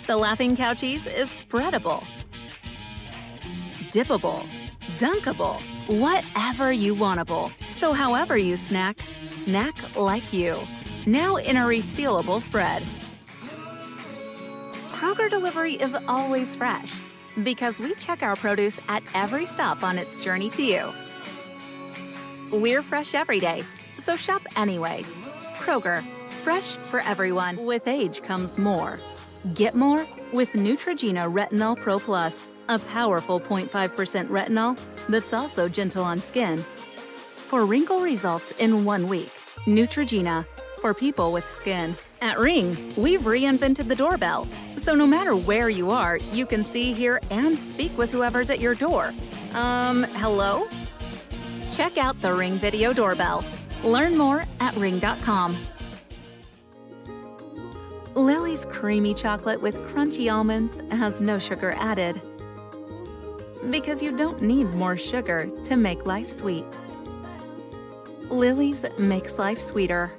The Laughing Cow cheese is spreadable, dippable, dunkable, whatever you wantable. So however you snack, snack like you. Now in a resealable spread. Kroger delivery is always fresh because we check our produce at every stop on its journey to you. We're fresh every day, so shop anyway. Kroger, fresh for everyone. With age comes more. Get more with Neutrogena Retinol Pro Plus, a powerful 0.5% retinol that's also gentle on skin. For wrinkle results in 1 week, Neutrogena for people with skin. At Ring, we've reinvented the doorbell, so no matter where you are, you can see, hear, and speak with whoever's at your door. Hello? Check out the Ring Video Doorbell. Learn more at ring.com. Lily's creamy chocolate with crunchy almonds has no sugar added. Because you don't need more sugar to make life sweet. Lily's makes life sweeter.